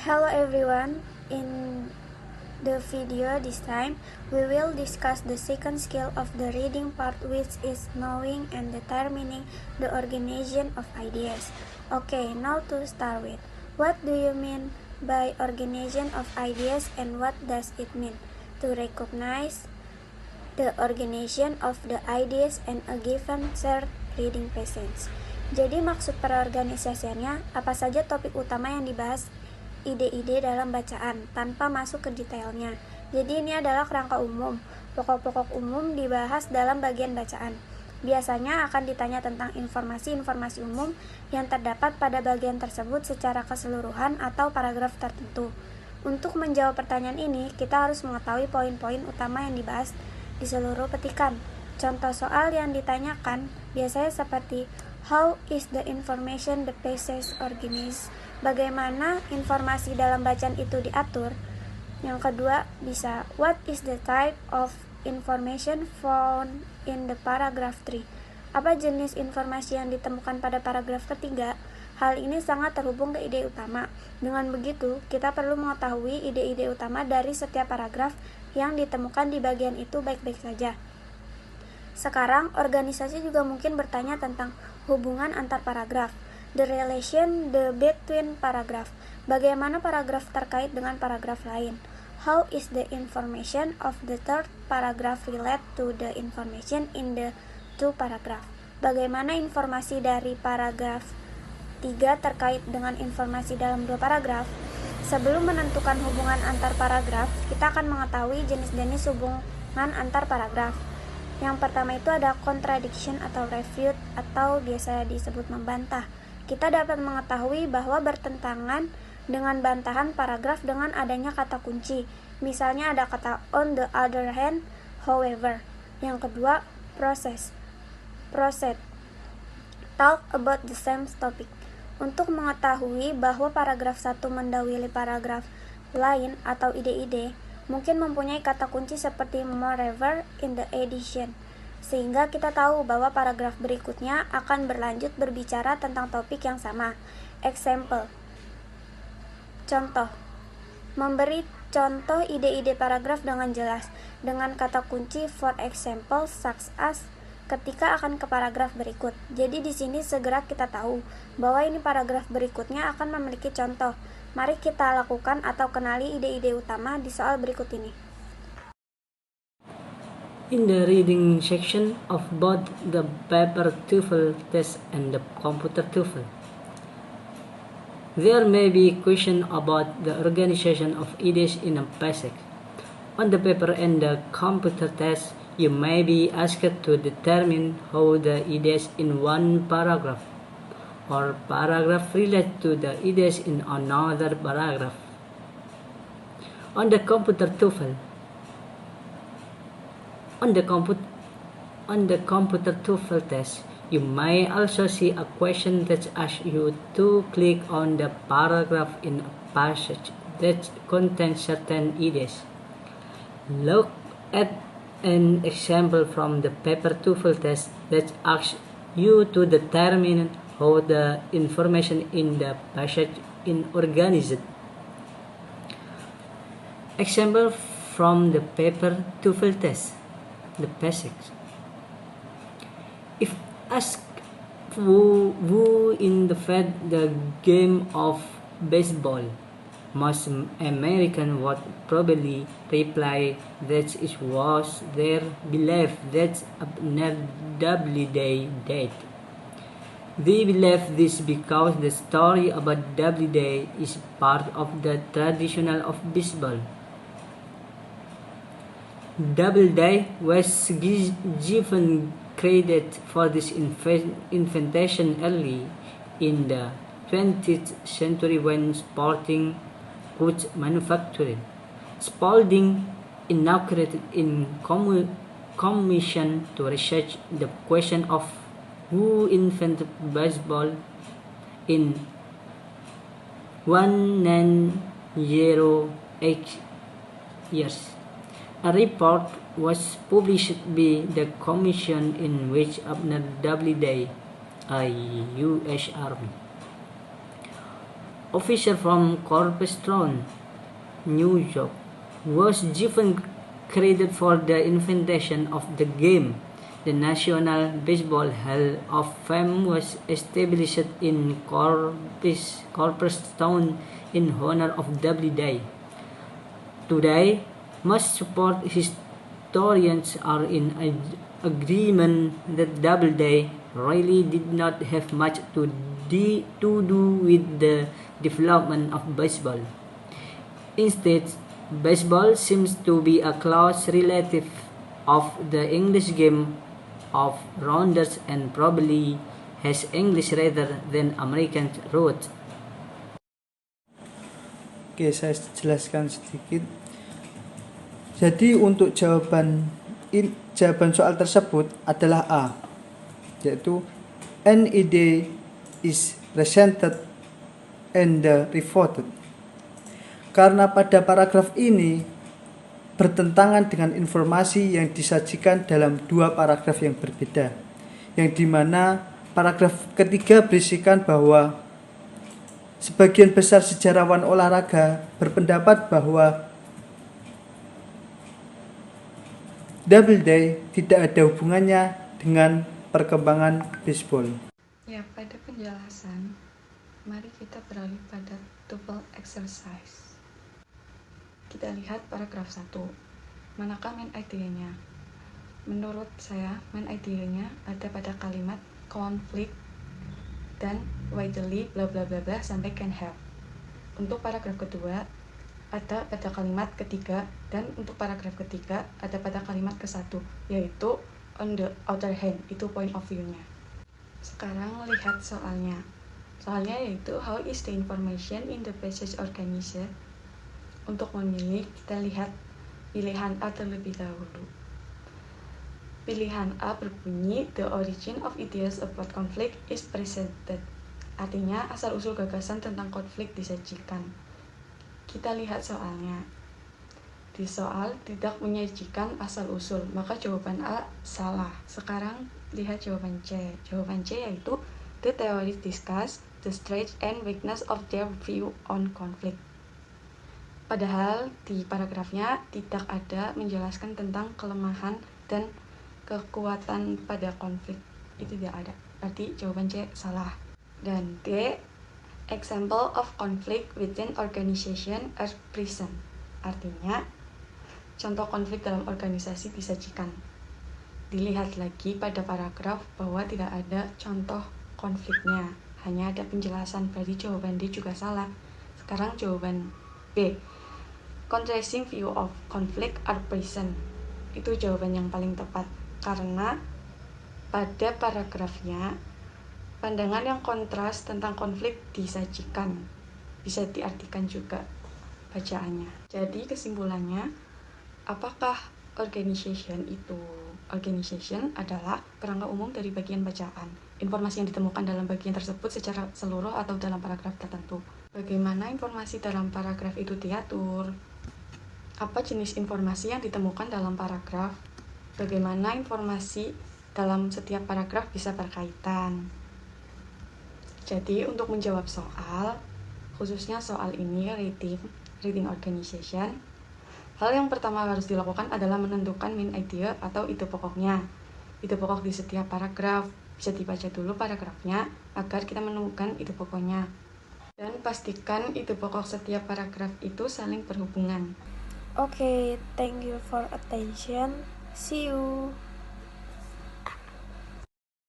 Hello everyone, in the video this time we will discuss the second skill of the reading part, which is knowing and determining the organization of ideas. Okay, now to start with, what do you mean by organization of ideas and what does it mean? To recognize the organization of the ideas and a given shared reading passage. Jadi maksud perorganisasiannya, apa saja topik utama yang dibahas ide-ide dalam bacaan tanpa masuk ke detailnya. Jadi ini adalah kerangka umum. Pokok-pokok umum dibahas dalam bagian bacaan. Biasanya akan ditanya tentang informasi-informasi umum yang terdapat pada bagian tersebut secara keseluruhan atau paragraf tertentu. Untuk menjawab pertanyaan ini, kita harus mengetahui poin-poin utama yang dibahas di seluruh petikan. Contoh soal yang ditanyakan biasanya seperti how is the information the passage organized? Bagaimana informasi dalam bacaan itu diatur? Yang kedua bisa what is the type of information found in the paragraph 3? Apa jenis informasi yang ditemukan pada paragraf ketiga? Hal ini sangat terhubung ke ide utama. Dengan begitu, kita perlu mengetahui ide-ide utama dari setiap paragraf yang ditemukan di bagian itu baik-baik saja. Sekarang, organisasi juga mungkin bertanya tentang hubungan antar paragraf, the relation between paragraph. Bagaimana paragraf terkait dengan paragraf lain? How is the information of the third paragraph relate to the information in the two paragraph? Bagaimana informasi dari paragraf 3 terkait dengan informasi dalam 2 paragraf? Sebelum menentukan hubungan antar paragraf, kita akan mengetahui jenis-jenis hubungan antar paragraf. Yang pertama itu ada contradiction atau refute atau biasa disebut membantah. Kita dapat mengetahui bahwa bertentangan dengan bantahan paragraf dengan adanya kata kunci. Misalnya ada kata on the other hand, however. Yang kedua, process. Talk about the same topic. Untuk mengetahui bahwa paragraf 1 mendahului paragraf lain atau ide-ide, mungkin mempunyai kata kunci seperti moreover in the addition, sehingga kita tahu bahwa paragraf berikutnya akan berlanjut berbicara tentang topik yang sama. Example. Contoh. Memberi contoh ide-ide paragraf dengan jelas dengan kata kunci for example such as ketika akan ke paragraf berikut. Jadi di sini segera kita tahu bahwa ini paragraf berikutnya akan memiliki contoh. Mari kita lakukan atau kenali ide-ide utama di soal berikut ini. In the reading section of both the paper TOEFL test and the computer TOEFL, there may be questions about the organization of ideas in a passage. On the paper and the computer test, you may be asked to determine how the ideas in one paragraph or paragraph relate to the ideas in another paragraph. On the computer TOEFL, on the computer TOEFL test, you may also see a question that asks you to click on the paragraph in a passage that contains certain ideas. Look at an example from the paper TOEFL test that asks you to determine how the information in the passage is organized. Example from the paper TOEFL test. The passage. If asked who invented the game of baseball, most Americans would probably reply that it was their belief that Upton Doubleday did. They believe this because the story about Doubleday is part of the tradition of baseball. Doubleday was given credit for this invention early in the 20th century when sporting goods manufactured. Spalding inaugurated in commission to research the question of who invented baseball in 1908 years. A report was published by the commission in which Upton Doubleday, a U.S. Army officer from Cornerstone, New York, was given credit for the invention of the game. The National Baseball Hall of Fame was established in Cornerstone in honor of Doubleday. Today, most sport historians are in agreement that Doubleday really did not have much to do with the development of baseball. Instead, baseball seems to be a close relative of the English game of rounders and probably has English rather than American roots. Oke, saya jelaskan sedikit. Jadi untuk jawaban soal tersebut adalah A, yaitu an idea is presented and refuted. Karena pada paragraf ini bertentangan dengan informasi yang disajikan dalam dua paragraf yang berbeda, yang dimana paragraf ketiga berisikan bahwa sebagian besar sejarawan olahraga berpendapat bahwa Doubleday tidak ada hubungannya dengan perkembangan baseball. Ya, pada penjelasan, mari kita beralih pada tuple exercise. Kita lihat paragraf 1. Manakah main idea-nya? Menurut saya, main idea-nya ada pada kalimat conflict dan widely bla bla bla bla sampai can have. Untuk paragraf kedua ada pada kalimat ketiga, dan untuk paragraf ketiga ada pada kalimat ke-1, yaitu on the other hand, itu point of view-nya. Sekarang lihat soalnya. Soalnya yaitu how is the information in the passage organized? Untuk memilih, kita lihat pilihan A terlebih dahulu. Pilihan A berbunyi, the origin of ideas about conflict is presented. Artinya, asal-usul gagasan tentang konflik disajikan. Kita lihat soalnya. Di soal tidak menyajikan asal-usul, maka jawaban A salah. Sekarang lihat jawaban C. Jawaban C yaitu, the theories discuss the strength and weakness of their view on conflict. Padahal di paragrafnya tidak ada menjelaskan tentang kelemahan dan kekuatan pada konflik. Itu tidak ada. Berarti jawaban C salah. Dan D, example of conflict within organization are present. Artinya, contoh konflik dalam organisasi disajikan. Dilihat lagi pada paragraf bahwa tidak ada contoh konfliknya. Hanya ada penjelasan, berarti jawaban D juga salah. Sekarang jawaban B, contrasting view of conflict are present. Itu jawaban yang paling tepat, karena pada paragrafnya pandangan yang kontras tentang konflik disajikan. Bisa diartikan juga bacaannya. Jadi kesimpulannya, apakah organization adalah kerangka umum dari bagian bacaan. Informasi yang ditemukan dalam bagian tersebut secara seluruh atau dalam paragraf tertentu. Bagaimana informasi dalam paragraf itu diatur? Apa jenis informasi yang ditemukan dalam paragraf? Bagaimana informasi dalam setiap paragraf bisa berkaitan? Jadi untuk menjawab soal, khususnya soal ini reading organization, hal yang pertama harus dilakukan adalah menentukan main idea atau ide pokoknya. Ide pokok di setiap paragraf, bisa dibaca dulu paragrafnya agar kita menemukan ide pokoknya. Dan pastikan ide pokok setiap paragraf itu saling berhubungan. Okay, thank you for attention. See you.